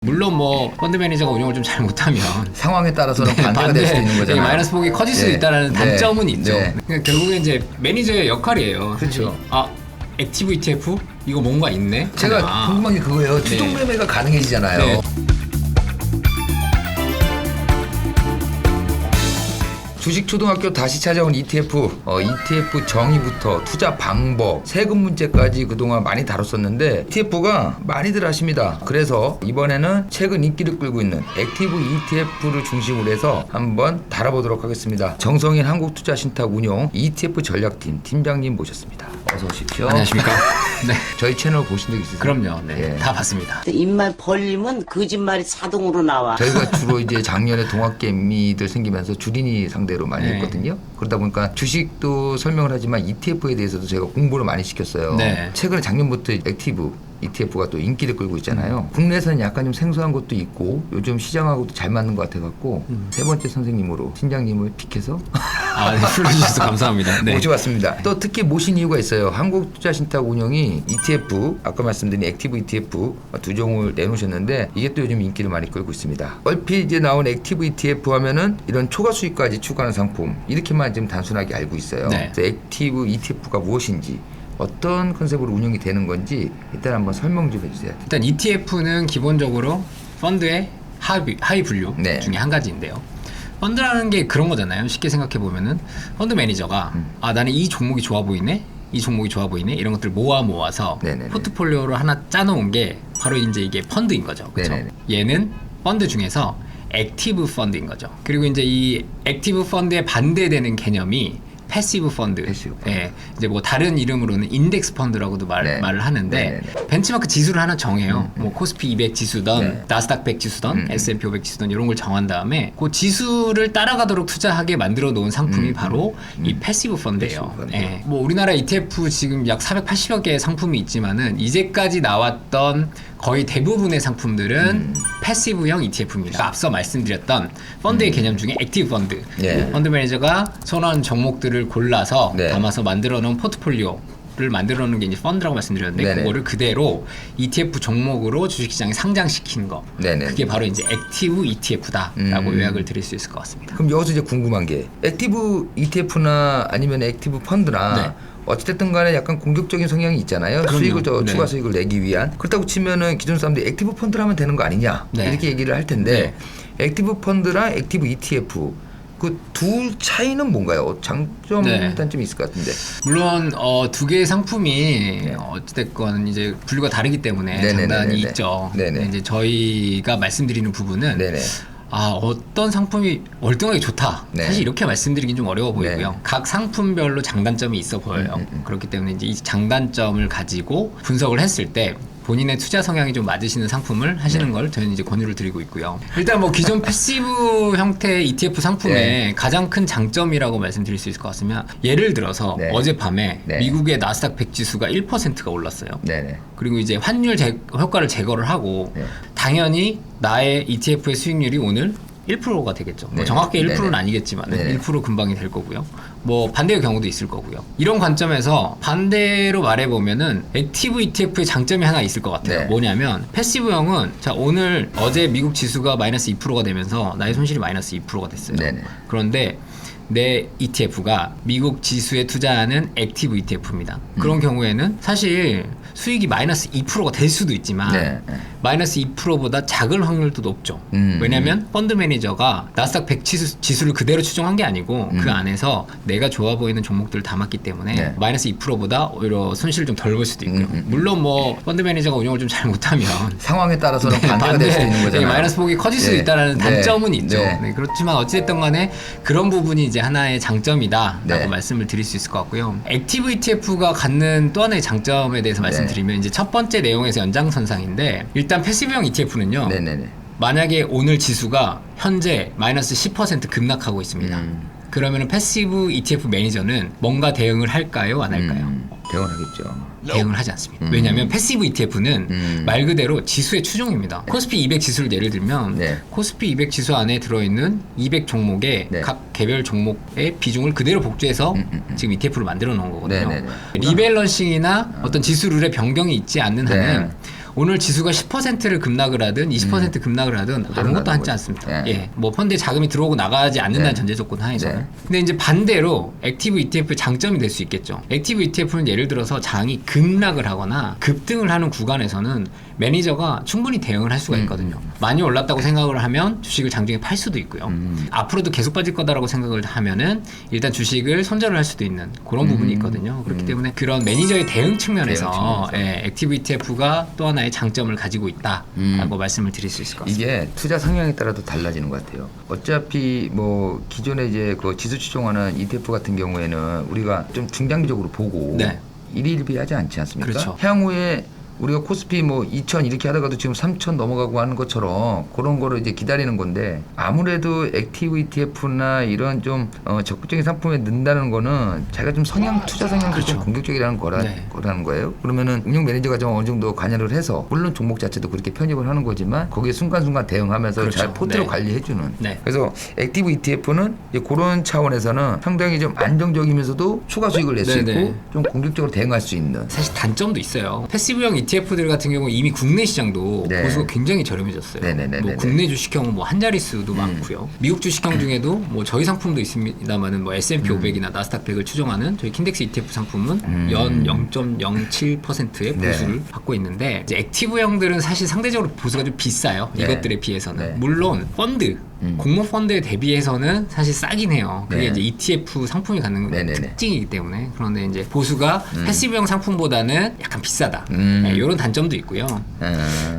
물론 뭐 펀드 매니저가 운영을 좀 잘못하면 상황에 따라서는 반대가 될 수도 있는 거잖아요. 마이너스 폭이 커질 수도 네. 있다는 단점은 네. 있죠. 네. 그러니까 결국엔 이제 매니저의 역할이에요. 그렇죠. 아, 액티브 ETF 이거 뭔가 있네. 제가 궁금한 게 그거예요. 추종 매매가 가능해지잖아요. 네. 주식초등학교 다시 찾아온 ETF, ETF 정의부터 투자 방법, 세금 문제까지 그동안 많이 다뤘었는데 ETF가 많이들 하십니다. 그래서 이번에는 최근 인기를 끌고 있는 액티브 ETF를 중심으로 해서 한번 다뤄보도록 하겠습니다. 정성인 한국투자신탁 운용 ETF 전략팀 팀장님 모셨습니다. 어서 오십시오. 안녕하십니까. 네. 저희 채널 보신 적 있으세요? 그럼요. 네. 예. 다 봤습니다. 입만 벌리면 거짓말이 자동으로 나와. 저희가 주로 이제 작년에 동학개미들 생기면서 주린이 상대로 많이 네. 했거든요. 그러다 보니까 주식도 설명을 하지만 ETF에 대해서도 제가 공부를 많이 시켰어요. 네. 최근에 작년부터 액티브 ETF가 또 인기를 끌고 있잖아요. 국내에서는 약간 좀 생소한 것도 있고 요즘 시장하고도 잘 맞는 것 같아갖고 세 번째 선생님으로 팀장님을 픽해서 아, 네. 불러주셔서 감사합니다. 네. 모셔봤습니다. 또 특히 모신 이유가 있어요. 한국투자신탁 운용이 ETF, 아까 말씀드린 액티브 ETF 두 종을 내놓으셨는데 이게 또 요즘 인기를 많이 끌고 있습니다. 얼핏 이제 나온 액티브 ETF 하면은 이런 초과 수익까지 추구하는 상품 이렇게만 좀 단순하게 알고 있어요. 네. 그래서 액티브 ETF가 무엇인지 어떤 컨셉으로 운영이 되는 건지 일단 한번 설명 좀 해주세요. 일단 ETF는 기본적으로 펀드의 하위 분류 네. 중에 한 가지인데요. 펀드라는 게 그런 거잖아요. 쉽게 생각해 보면은 펀드 매니저가 아 나는 이 종목이 좋아 보이네, 이 종목이 좋아 보이네 이런 것들을 모아서 네네네. 포트폴리오로 하나 짜놓은 게 바로 이제 이게 펀드인 거죠. 그렇죠? 네네네. 얘는 펀드 중에서 액티브 펀드인 거죠. 그리고 이제 이 액티브 펀드에 반대되는 개념이 패시브 펀드. 패시브 펀드. 예, 이제 뭐 다른 이름으로는 인덱스 펀드라고도 네. 말을 하는데 네네네. 벤치마크 지수를 하나 정해요. 뭐 코스피 200 지수던 네. 나스닥 100 지수던 S&P 500 지수던 이런 걸 정한 다음에 그 지수를 따라가도록 투자하게 만들어 놓은 상품이 바로 이 패시브 펀드예요. 패시브 펀드. 예. 뭐 우리나라 ETF 지금 약 480여 개의 상품이 있지만은 이제까지 나왔던 거의 대부분의 상품들은 패시브형 ETF입니다. 앞서 말씀드렸던 펀드의 개념 중에 액티브 펀드. 예. 펀드 매니저가 선호하는 종목들을 골라서 네. 담아서 만들어 놓은 포트폴리오를 만들어 놓은 게 이제 펀드라고 말씀드렸는데 네네. 그거를 그대로 ETF 종목으로 주식시장에 상장시킨 거. 네네. 그게 바로 이제 액티브 ETF다라고 요약을 드릴 수 있을 것 같습니다. 그럼 여기서 이제 궁금한 게 액티브 ETF나 아니면 액티브 펀드나 네. 어찌됐든 간에 약간 공격적인 성향이 있잖아요. 그럼요. 수익을 네. 추가 수익을 내기 위한. 그렇다고 치면은 기존 사람들이 액티브 펀드를 하면 되는 거 아니냐 네. 이렇게 얘기를 할 텐데 액티브 펀드랑 액티브 ETF 그 둘 차이는 뭔가요? 장점 네. 단점이 있을 것 같은데. 물론 두 개의 상품이 어찌됐건 이제 분류가 다르기 때문에 네네네네네. 장단이 있죠. 네네. 근데 이제 저희가 말씀드리는 부분은 네네. 아 어떤 상품이 월등하게 좋다. 네. 사실 이렇게 말씀드리긴 좀 어려워 보이고요. 네. 각 상품별로 장단점이 있어 보여요. 그렇기 때문에 이제 이 장단점을 가지고 분석을 했을 때 본인의 투자 성향이 좀 맞으시는 상품을 하시는 걸 저희는 이제 권유를 드리고 있고요. 일단 뭐 기존 패시브 형태의 ETF 상품의 네. 가장 큰 장점이라고 말씀드릴 수 있을 것 같으면 예를 들어서 네. 어젯밤에 네. 미국의 나스닥 100 지수가 1%가 올랐어요. 네네. 그리고 이제 환율 효과를 제거를 하고 네. 당연히 나의 ETF의 수익률이 오늘 1%가 되겠죠. 뭐 네. 정확히 1%는 네네. 아니겠지만 네네. 1% 금방이 될 거고요. 뭐 반대의 경우도 있을 거고요. 이런 관점에서 반대로 말해보면은 액티브 ETF의 장점이 하나 있을 것 같아요. 네. 뭐냐면 패시브형은 자 오늘 어제 미국 지수가 마이너스 2%가 되면서 나의 손실이 마이너스 2%가 됐어요. 네네. 그런데 내 ETF가 미국 지수에 투자하는 액티브 ETF입니다. 그런 경우에는 사실 수익이 마이너스 2%가 될 수도 있지만 네. 마이너스 2%보다 작을 확률도 높죠. 왜냐하면 펀드 매니저가 나스닥 100 지수를 그대로 추종한 게 아니고 그 안에서 내가 좋아 보이는 종목들을 담았기 때문에 네. 마이너스 2%보다 오히려 손실을 좀 덜 볼 수도 있고요. 물론 뭐 펀드 매니저가 운영을 좀 잘못하면 상황에 따라서는 반대가 될 수도 있는 거잖아요. 마이너스 폭이 커질 수도 네. 있다는 네. 단점은 있죠. 네. 네, 그렇지만 어찌됐든 간에 그런 부분이 이제 하나의 장점이다라고 네. 말씀을 드릴 수 있을 것 같고요. 액티브 ETF가 갖는 또 하나의 장점에 대해서 말씀드리면 이제 첫 번째 내용에서 연장선상인데 일단 패시브형 ETF는요. 네네네. 만약에 오늘 지수가 현재 마이너스 10% 급락하고 있습니다. 그러면 패시브 ETF 매니저는 뭔가 대응을 할까요? 안 할까요? 대응하겠죠. 대응을 하지 않습니다. 왜냐하면 패시브 ETF는 말 그대로 지수의 추종입니다. 코스피 200 지수를 예를 들면 네. 코스피 200 지수 안에 들어있는 200 종목의 네. 각 개별 종목의 비중을 그대로 복제해서 지금 ETF를 만들어 놓은 거거든요. 네네네. 리밸런싱이나 어떤 지수 룰의 변경이 있지 않는 네. 한은 오늘 지수가 10%를 급락을 하든 20% 급락을 하든 아무것도 하지 않습니다. 예. 예. 뭐 펀드에 자금이 들어오고 나가지 않는다는 네. 전제 조건 하에서는. 네. 근데 이제 반대로 액티브 ETF의 장점이 될 수 있겠죠. 액티브 ETF는 예를 들어서 장이 급락을 하거나 급등을 하는 구간에서는 매니저가 충분히 대응을 할 수가 있거든요. 많이 올랐다고 생각을 하면 주식을 장중에 팔 수도 있고요. 앞으로도 계속 빠질 거다라고 생각을 하면은 일단 주식을 손절을 할 수도 있는 그런 부분이 있거든요. 그렇기 때문에 그런 매니저의 대응 측면에서 예, 액티브 ETF가 또 하나의 장점을 가지고 있다라고 말씀을 드릴 수 있을 것 같습니다. 이게 투자 성향에 따라도 달라지는 것 같아요. 어차피 뭐 기존에 이제 그 지수 추종하는 ETF 같은 경우에는 우리가 좀 중장기적으로 보고 네. 일일비하지 않지 않습니까? 그렇죠. 향후에 우리가 코스피 뭐 2,000 이렇게 하다가도 지금 3,000 넘어가고 하는 것처럼 그런 거를 이제 기다리는 건데 아무래도 액티브 ETF나 이런 좀 적극적인 상품에 넣는다는 거는 자기가 좀 투자 성향도 좀 공격적이라는 거라는 거예요. 그러면은 운영 매니저가 좀 어느 정도 관여를 해서 물론 종목 자체도 그렇게 편입을 하는 거지만 거기에 순간순간 대응하면서 그렇죠. 잘 포트를 네. 관리해주는. 네. 그래서 액티브 ETF는 이제 그런 차원에서는 상당히 좀 안정적이면서도 추가 수익을 낼 수 네네. 있고 좀 공격적으로 대응할 수 있는. 사실 단점도 있어요. 패시브형 ETF들 같은 경우 이미 국내 시장도 네. 보수가 굉장히 저렴해졌어요. 네네네네네. 뭐 국내 주식형은 뭐 한 자릿수도 많고요. 미국 주식형 중에도 뭐 저희 상품도 있습니다만은 뭐 S&P 500이나 나스닥 100을 추종하는 저희 킨덱스 ETF 상품은 연 0.07%의 네. 보수를 받고 있는데 이제 액티브형들은 사실 상대적으로 보수가 좀 비싸요. 네. 이것들에 비해서는. 네. 물론 펀드 공모 펀드에 대비해서는 사실 싸긴 해요. 그게 네. 이제 ETF 상품이 갖는 네네네. 특징이기 때문에. 그런데 이제 보수가 패시브형 상품보다는 약간 비싸다. 네, 이런 단점도 있고요.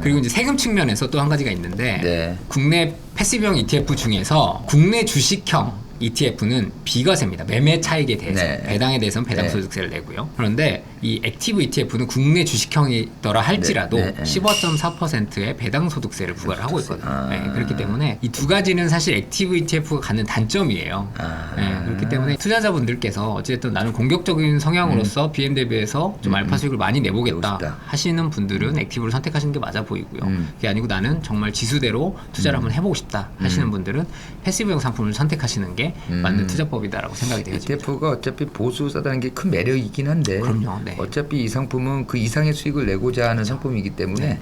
그리고 이제 세금 측면에서 또 한 가지가 있는데 네. 국내 패시브형 ETF 중에서 국내 주식형 ETF는 비과세입니다. 매매 차익에 대해서. 네. 배당에 대해서는 배당 네. 소득세를 내고요. 그런데 이 액티브 ETF는 국내 주식형이더라 할지라도 네. 네. 15.4%의 배당 소득세를 부과를 하고 있거든요. 아. 네, 그렇기 때문에 이 두 가지는 사실 액티브 ETF가 갖는 단점이에요. 아. 네, 그렇기 때문에 투자자분들께서 어쨌든 나는 공격적인 성향으로서 BM 대비해서 좀 알파 수익을 많이 내보겠다 내고 싶다. 하시는 분들은 액티브를 선택하시는 게 맞아 보이고요. 그게 아니고 나는 정말 지수대로 투자를 한번 해보고 싶다 하시는 분들은 패시브형 상품을 선택하시는 게 맞는 투자법이다라고 생각이 되어집니다. ETF가 어차피 보수 싸다는 게 큰 매력이긴 한데 그럼요. 네. 어차피 이 상품은 그 이상의 수익을 내고자 하는 상품이기 때문에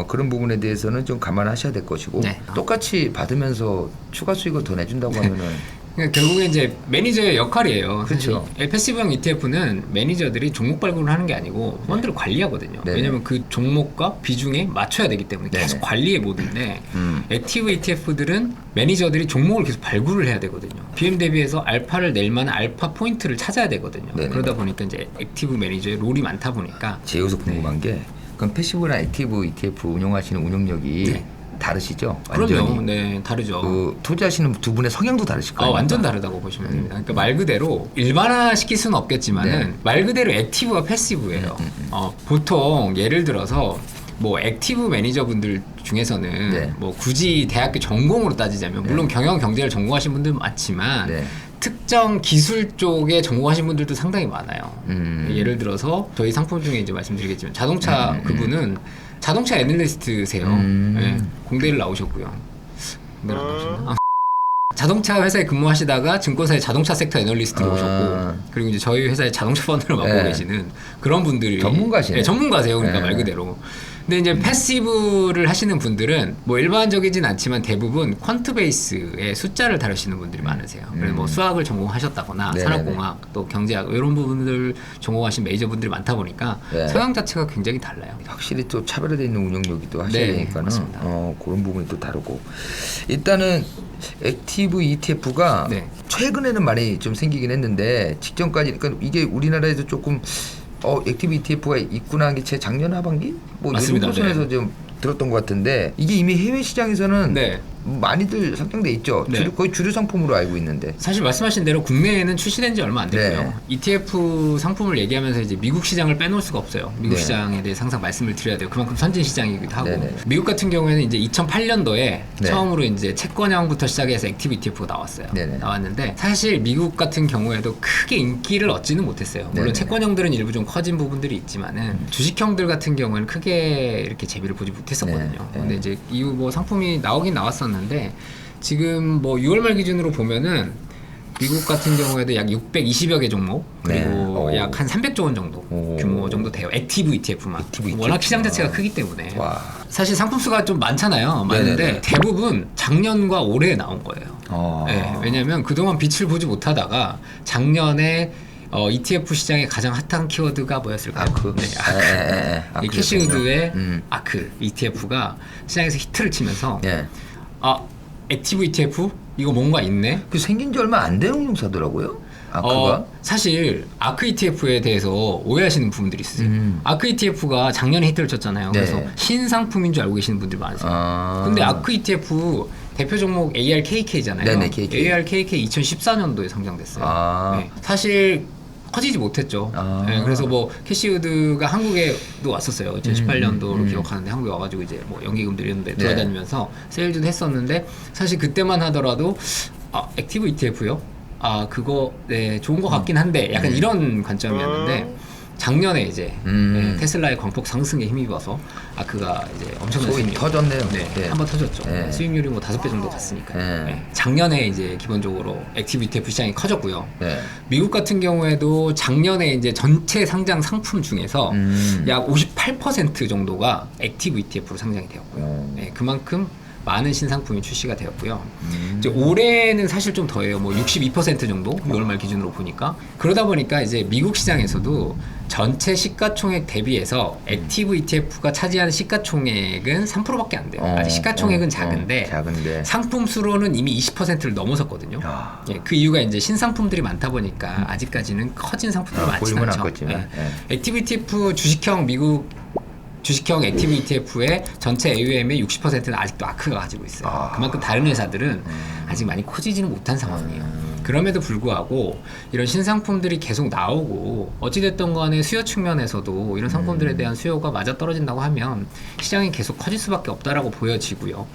그런 부분에 대해서는 좀 감안하셔야 될 것이고 네. 똑같이 받으면서 추가 수익을 더 내준다고 하면은 그러니까 결국에 이제 매니저의 역할이에요. 그렇죠. 사실 패시브형 ETF는 매니저들이 종목 발굴을 하는 게 아니고 펀드를 관리하거든요. 네네. 왜냐하면 그 종목과 비중에 맞춰야 되기 때문에 계속 네네. 관리해 보는데 액티브 ETF들은 매니저들이 종목을 계속 발굴을 해야 되거든요. BM 대비해서 알파를 낼 만한 알파 포인트를 찾아야 되거든요. 네네. 그러다 보니까 이제 액티브 매니저의 롤이 많다 보니까 제 여기서 궁금한 게 그럼 패시브나 액티브 ETF 운영하시는 운영력이 네. 다르시죠? 그럼요. 완전히. 네, 다르죠. 그 투자하시는 두 분의 성향도 다르실 거예요. 완전 다르다고 보시면 됩니다. 그러니까 말 그대로 일반화 시킬 수는 없겠지만은 네. 말 그대로 액티브와 패시브예요. 보통 예를 들어서 뭐 액티브 매니저분들 중에서는 네. 뭐 굳이 대학교 전공으로 따지자면 물론 경영 경제를 전공하신 분들 많지만 네. 특정 기술 쪽에 전공하신 분들도 상당히 많아요. 예를 들어서 저희 상품 중에 이제 말씀드리겠지만 자동차 그분은 자동차 애널리스트세요. 네, 공대를 나오셨고요. 공대를 안 나오셨나? 자동차 회사에 근무하시다가 증권사의 자동차 섹터 애널리스트로 오셨고 그리고 이제 저희 회사의 자동차 펀드를 맡고 네. 계시는 그런 분들이 전문가시네. 네, 전문가세요. 그러니까 네. 말 그대로. 근데 이제 패시브를 하시는 분들은 뭐 일반적이진 않지만 대부분 퀀트 베이스의 숫자를 다루시는 분들이 많으세요. 그래서 뭐 수학을 전공하셨다거나 네네네. 산업공학 또 경제학 이런 부분들 전공하신 메이저분들이 많다 보니까 네. 성향 자체가 굉장히 달라요. 확실히 또 차별화되어 있는 운영력이 또 하셔야 네, 되니까는 맞습니다. 그런 부분이 또 다르고 일단은 액티브 ETF가 네. 최근에는 많이 좀 생기긴 했는데 직전까지 그러니까 이게 우리나라에서 조금 액티브 ETF가 있구나 한 게 제 작년 하반기 뭐 맞습니다. 이런 선에서 네. 좀 들었던 것 같은데 이게 이미 해외 시장에서는 네. 많이들 상장돼 있죠. 네. 거의 주류 상품으로 알고 있는데. 사실 말씀하신 대로 국내에는 출시된 지 얼마 안 됐고요. 네. ETF 상품을 얘기하면서 이제 미국 시장을 빼놓을 수가 없어요. 미국 네. 시장에 대해서 항상 말씀을 드려야 돼요. 그만큼 선진 시장이기도 하고. 네네. 미국 같은 경우에는 이제 2008년도에 네. 처음으로 이제 채권형부터 시작해서 액티브 ETF가 나왔어요. 네네. 나왔는데 사실 미국 같은 경우에도 크게 인기를 얻지는 못했어요. 물론 네네. 채권형들은 일부 좀 커진 부분들이 있지만은 주식형들 같은 경우에는 크게 이렇게 재미를 보지 못했었거든요. 네. 근데 이제 이후 뭐 상품이 나오긴 나왔었는데 지금 뭐 6월 말 기준으로 보면은 미국 같은 경우에도 약 620여 개 종목 그리고 약 한 300조 원 정도 오. 규모 정도 돼요. 액티브 ETF만. 액티브 워낙 ETF. 시장 자체가 크기 때문에. 와. 사실 상품 수가 좀 많잖아요. 많은데 네네네. 대부분 작년과 올해 나온 거예요. 네, 왜냐하면 그동안 빛을 보지 못하다가 작년에 ETF 시장의 가장 핫한 키워드가 뭐였을까요? 아크. 네, 아크. 아크. 이 캐시우드의 음. 아크 ETF가 시장에서 히트를 치면서 예. 액티브 ETF 이거 뭔가 있네. 그 생긴 지 얼마 안 된 운용사더라고요. 아크가. 사실 아크 ETF에 대해서 오해하시는 부분들이 있으세요. 아크 ETF가 작년에 히트를 쳤잖아요. 네. 그래서 신상품인 줄 알고 계시는 분들이 많으세요. 근데 아크 ETF 대표 종목 ARKK잖아요. 네네, KK. ARKK 2014년도에 상장됐어요. 네. 사실 커지지 못했죠. 네, 그래서 뭐 캐시우드가 한국에도 왔었어요. 2018년도로 기억하는데 한국에 와가지고 이제 뭐 연기금들 이런 데 돌아다니면서 세일즈도 했었는데 사실 그때만 하더라도 액티브 ETF요? 그거 네 좋은 것 같긴 한데 약간 이런 관점이었는데 작년에 이제 네, 테슬라의 광폭 상승에 힘입어서 아크가 이제 엄청난 소위 수익률 터졌네요. 네, 네. 한번 터졌죠. 네. 수익률이 뭐 5배 정도 갔으니까. 네. 네. 작년에 이제 기본적으로 액티브 ETF 시장이 커졌고요. 네. 미국 같은 경우에도 작년에 이제 전체 상장 상품 중에서 약 58% 정도가 액티브 ETF로 상장이 되었고요. 네, 그만큼 많은 신상품이 출시가 되었고요. 이제 올해는 사실 좀 더해요. 뭐 62% 정도 6월 말 기준으로 보니까 그러다 보니까 이제 미국 시장에서도 전체 시가총액 대비해서 액티브 ETF가 차지하는 시가총액은 3%밖에 안 돼요. 아직 시가총액은 작은데 상품 수로는 이미 20%를 넘어섰거든요. 예, 그 이유가 이제 신상품들이 많다 보니까 아직까지는 커진 상품들이 많지 않죠. 예. 액티브 ETF 주식형 액티브 ETF의 전체 AUM의 60%는 아직도 아크가 가지고 있어요. 그만큼 다른 회사들은 아직 많이 커지지는 못한 상황이에요. 그럼에도 불구하고 이런 신상품들이 계속 나오고 어찌됐든 간에 수요 측면에서도 이런 상품들에 대한 수요가 맞아떨어진다고 하면 시장이 계속 커질 수밖에 없다라고 보여지고요.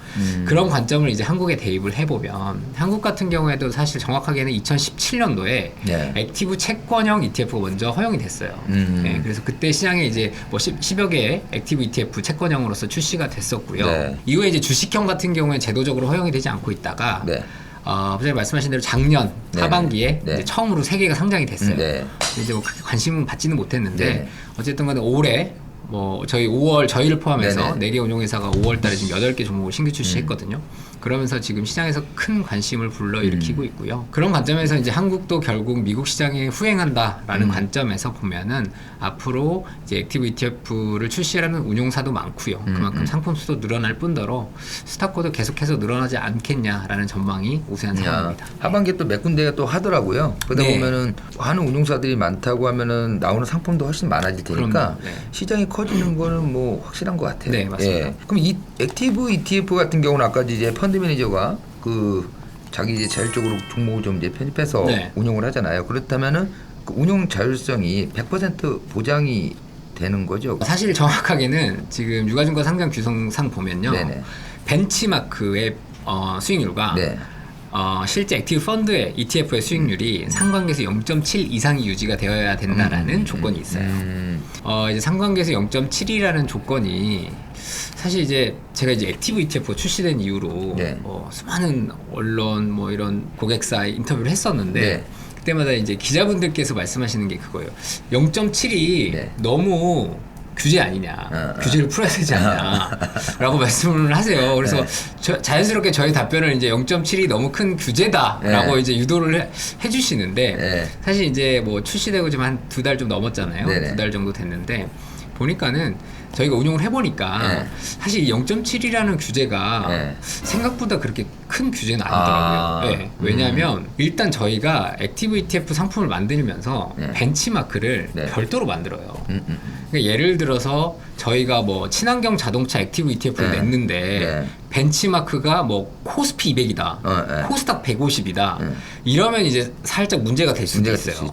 그런 관점을 이제 한국에 대입을 해보면 한국 같은 경우에도 사실 정확하게는 2017년도에 액티브 채권형 ETF가 먼저 허용이 됐어요. 네, 그래서 그때 시장에 이제 뭐 10여 개의 액티브 ETF 채권형으로서 출시가 됐었고요. 이후에 이제 주식형 같은 경우에 제도적으로 허용이 되지 않고 있다가 부장님 말씀하신 대로 작년 하반기에 이제 처음으로 3개가 상장이 됐어요. 이제 뭐 크게 관심은 받지는 못했는데 어쨌든 간에 올해 뭐 저희 5월 저희를 포함해서 4개 운용회사가 5월 달에 지금 8개 종목을 신규 출시했거든요. 그러면서 지금 시장에서 큰 관심을 불러일으키고 있고요. 그런 관점에서 이제 한국도 결국 미국 시장에 후행한다라는 관점에서 보면은 앞으로 이제 액티브 ETF를 출시하는 운용사도 많고요. 그만큼 상품 수도 늘어날 뿐더러 스탁코도 계속해서 늘어나지 않겠냐라는 전망이 우세한 상황입니다. 하반기에 또 몇 군데가 또 하더라고요. 그러다 보면은 하는 운용사들이 많다고 하면은 나오는 상품도 훨씬 많아질 테니까 시장이 커지는 거는 뭐 확실한 것 같아요. 네, 맞습니다. 그럼 이 액티브 ETF 같은 경우는 아까 이제 펀드 매니저가 그 자기 이제 자율적으로 종목을 좀 이제 편입해서 운용을 하잖아요. 그렇다면은 그 운용 자율성이 100% 보장이 되는 거죠. 사실 정확하게는 지금 유가증권 상장 규정상 보면요. 벤치마크의 수익률과 실제 액티브 펀드의 ETF의 수익률이 상관계에서 0.7 이상이 유지가 되어야 된다라는 조건이 있어요. 이제 상관계에서 0.7이라는 조건이 사실 이제 제가 이제 액티브 ETF가 출시된 이후로 수많은 언론 뭐 이런 고객사에 인터뷰를 했었는데 그때마다 이제 기자분들께서 말씀하시는 게 그거예요. 0.7이 너무 규제 아니냐, 규제를 풀어야 되지 않냐라고 말씀을 하세요. 그래서 자연스럽게 저희 답변을 이제 0.7이 너무 큰 규제다라고 이제 유도를 해주시는데 사실 이제 뭐 출시되고 지금 한 2달 좀 넘었잖아요. 2달 정도 됐는데 보니까는 저희가 운용을 해보니까 사실 0.7이라는 규제가 생각보다 그렇게 큰 규제는 아니더라고요. 왜냐하면 일단 저희가 액티브 ETF 상품을 만들면서 벤치마크를 별도로 만들어요. 그러니까 예를 들어서 저희가 뭐 친환경 자동차 액티브 ETF를 냈는데 벤치마크가 뭐 코스피 200이다, 코스닥 150이다 이러면 이제 살짝 문제가 될 수도 있어요.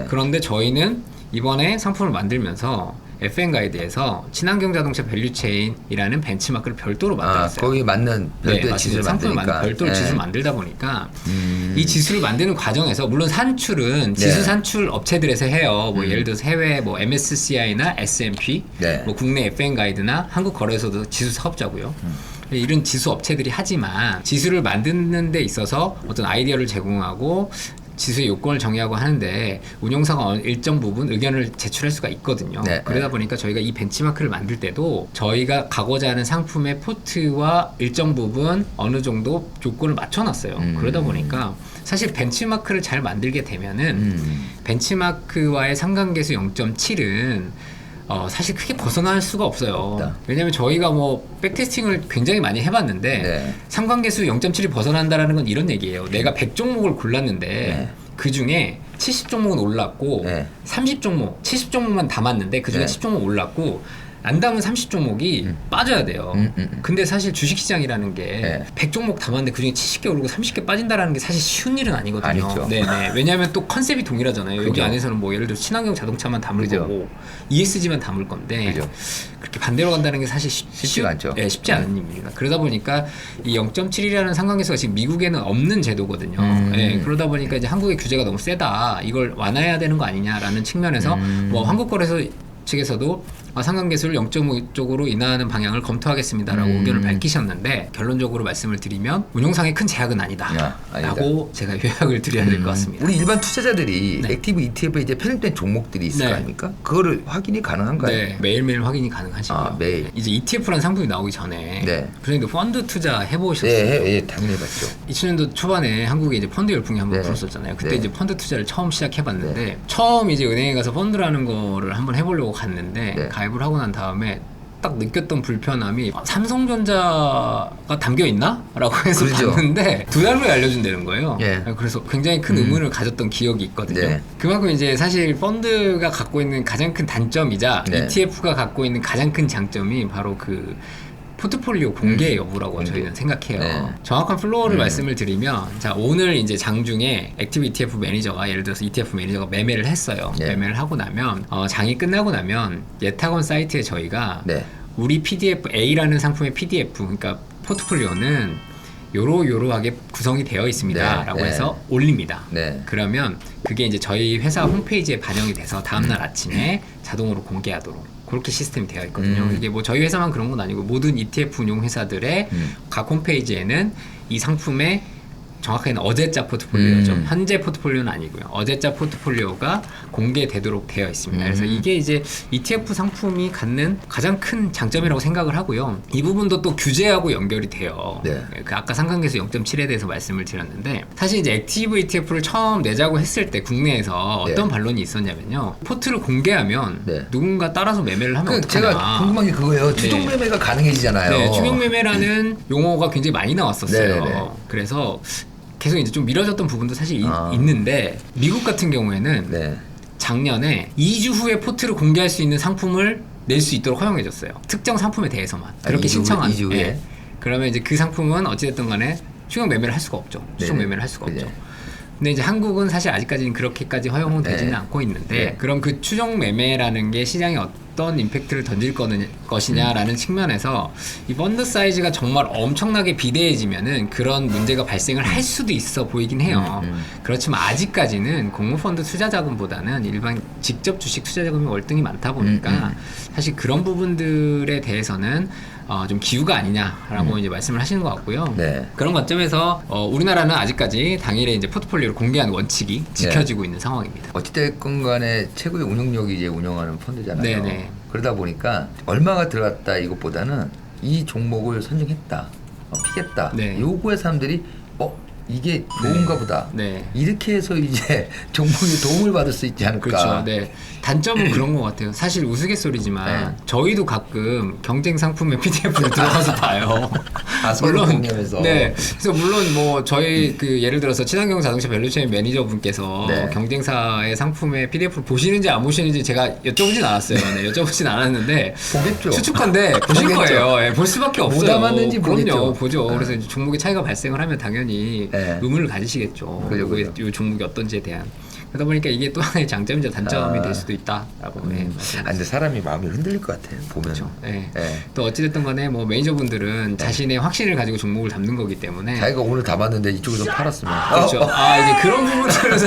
그런데 저희는 이번에 상품을 만들면서 FN 가이드에서 친환경 자동차 밸류체인이라는 벤치마크를 별도로 만들었어요. 거기에 맞는 별도의 지수를 상품을 만드니까. 별도로 지수를 만들다 보니까 이 지수를 만드는 과정에서 물론 산출은 지수 산출 업체들에서 해요. 뭐 예를 들어서 해외 뭐 MSCI나 S&P, 뭐 국내 FN 가이드나 한국 거래소도 지수 사업자고요. 이런 지수 업체들이 하지만 지수를 만드는 데 있어서 어떤 아이디어를 제공하고 지수의 요건을 정의하고 하는데 운용사가 일정 부분 의견을 제출할 수가 있거든요. 네, 그러다 네. 보니까 저희가 이 벤치마크를 만들 때도 저희가 가고자 하는 상품의 포트와 일정 부분 어느 정도 조건을 맞춰놨어요. 그러다 보니까 사실 벤치마크를 잘 만들게 되면은 벤치마크와의 상관계수 0.7은 사실 크게 벗어날 수가 없어요. 없다. 왜냐면 저희가 뭐 백테스팅을 굉장히 많이 해봤는데 네. 상관계수 0.7이 벗어난다라는 건 이런 얘기예요. 내가 100종목을 골랐는데 네. 그 중에 70종목은 올랐고 네. 30종목, 70종목만 담았는데 그 중에 네. 10종목 올랐고 안 담은 30종목이 빠져야 돼요. 근데 사실 주식시장이라는 게 네. 100종목 담았는데 그중에 70개 오르고 30개 빠진다라는 게 사실 쉬운 일은 아니거든요. 아니죠. 네네. 왜냐하면 또 컨셉이 동일하잖아요. 여기 그죠. 안에서는 뭐 예를 들어 친환경 자동차만 담을 그죠. 거고 ESG만 담을 건데 그죠. 그렇게 반대로 간다는 게 사실 쉽지가 않죠. 네, 쉽지 않은 일입니다. 그러다 보니까 이 0.7이라는 상관계수가 지금 미국에는 없는 제도거든요. 네, 그러다 보니까 이제 한국의 규제가 너무 세다. 이걸 완화해야 되는 거 아니냐라는 측면에서 뭐 한국거래소 측에서도 상관계수를 0.5 쪽으로 인하하는 방향을 검토하겠습니다라고 의견을 밝히셨는데 결론적으로 말씀을 드리면 운용상의 큰 제약은 아니다. 야, 아니다. 라고 제가 요약을 드려야 될 것 같습니다. 우리 일반 투자자들이 네. 액티브 ETF에 이제 편입된 종목들이 있을 네. 거 아닙니까? 그거를 확인이 가능한가요? 네, 매일매일 확인이 가능하시고요. 아, 매일. 이제 ETF라는 상품이 나오기 전에 네. 부장님도 펀드 투자 해보셨어요? 네, 당연히 해봤죠. 2000년도 초반에 한국에 이제 펀드 열풍이 한번 네. 불었었잖아요. 그때 네. 이제 펀드 투자를 처음 시작해봤는데 처음 이제 은행에 가서 펀드라는 거를 한번 해보려고 갔는데 네. 가입을 하고 난 다음에 딱 느꼈던 불편함이 삼성전자가 담겨 있나? 라고 해서 그렇죠. 봤는데 2달 후에 알려준다는 거예요. 예. 그래서 굉장히 큰 의문을 가졌던 기억이 있거든요. 네. 그만큼 이제 사실 펀드가 갖고 있는 가장 큰 단점이자 네. ETF가 갖고 있는 가장 큰 장점이 바로 그 포트폴리오 공개 여부라고 공개. 저희는 생각해요. 네. 정확한 플로어를 말씀을 드리면 자 오늘 이제 장중에 액티브 ETF 매니저가 예를 들어서 ETF 매니저가 매매를 했어요. 네. 매매를 하고 나면 장이 끝나고 나면 예탁원 사이트에 저희가 네. 우리 PDF A라는 상품의 PDF 그러니까 포트폴리오는 요러요러하게 구성이 되어 있습니다라고 네. 해서 올립니다. 네. 그러면 그게 이제 저희 회사 홈페이지에 반영이 돼서 다음날 아침에 자동으로 공개하도록 그렇게 시스템이 되어 있거든요. 이게 뭐 저희 회사만 그런 건 아니고 모든 ETF 운용 회사들의 각 홈페이지에는 이 상품의 정확하게는 어제자 포트폴리오죠. 현재 포트폴리오는 아니고요. 어제자 포트폴리오가 공개되도록 되어 있습니다. 그래서 이게 이제 ETF 상품이 갖는 가장 큰 장점이라고 생각을 하고요. 이 부분도 또 규제하고 연결이 돼요. 네. 그 아까 상관계수 0.7에 대해서 말씀을 드렸는데 사실 이제 액티브 ETF를 처음 내자고 했을 때 국내에서 네. 어떤 반론이 있었냐면요. 포트를 공개하면 네. 누군가 따라서 매매를 하면 어떡하냐. 제가 궁금한 게 그거예요. 추종 매매가 가능해지잖아요. 네, 추경 매매라는 용어가 굉장히 많이 나왔었어요. 네네네. 그래서 계속 이제 좀 미뤄졌던 부분도 사실 아. 있는데 미국 같은 경우에는 네. 작년에 2주 후에 포트를 공개할 수 있는 상품을 낼 수 있도록 허용해줬어요. 특정 상품에 대해서만 그렇게 2주 신청한. 2주 후에? 예. 그러면 이제 그 상품은 어찌됐든 간에 추경 매매를 할 수가 없죠. 추정 네네. 매매를 할 수가 없죠. 네. 근데 이제 한국은 사실 아직까지는 그렇게까지 허용은 되지는 네. 않고 있는데 네. 그럼 그 추정 매매라는 게 시장에 어떤 임팩트를 던질 것이냐라는 측면에서 이 펀드 사이즈가 정말 엄청나게 비대해지면은 그런 문제가 발생을 할 수도 있어 보이긴 해요. 그렇지만 아직까지는 공모펀드 투자 자금보다는 일반 직접 주식 투자 자금이 월등히 많다 보니까 사실 그런 부분들에 대해서는 좀 기우가 아니냐라고 이제 말씀을 하시는 것 같고요. 네. 그런 관점에서 우리나라는 아직까지 당일에 이제 포트폴리오를 공개하는 원칙이 지켜지고 있는 상황입니다. 어찌됐건 간에 최고의 운용력이 이제 운영하는 펀드잖아요. 네네. 그러다 보니까 얼마가 들어갔다 이것보다는 이 종목을 선정했다, 피겠다. 네. 요거에 사람들이 이게 좋은가 보다. 네. 이렇게 해서 이제 종목이 도움을 받을 수 있지 않을까. 그렇죠. 네. 단점은 그런 것 같아요. 사실 우스갯소리지만 네. 저희도 가끔 경쟁 상품의 PDF를 들어가서 봐요. 서로 공유해서. 네. 그래서 물론 뭐 저희 그 예를 들어서 친환경 자동차 밸류체인 매니저분께서 네. 경쟁사의 상품의 PDF를 보시는지 안 보시는지 제가 여쭤보진 않았어요. 네. 여쭤보진 않았는데 보겠죠. 추측한데 보실 보겠죠. 거예요. 예, 볼 수밖에 뭐 없어요. 담았는지 그럼요. 보겠죠. 보죠. 네. 그래서 이제 종목의 차이가 발생을 하면 당연히 네. 의문을 가지시겠죠. 그죠, 요거의 그죠. 이 종목이 어떤지에 대한. 그러다 보니까 이게 또 하나의 장점이자 단점이 될 수도 있다라고. 네, 근데 사람이 마음이 흔들릴 것 같아요. 보면. 그렇죠. 네. 네. 또 어찌됐든 간에 뭐 매니저분들은 자신의 확신을 가지고 종목을 담는 거기 때문에 자기가 오늘 담았는데 이쪽에서 팔았으면. 그렇죠. 이제 그런 부분들은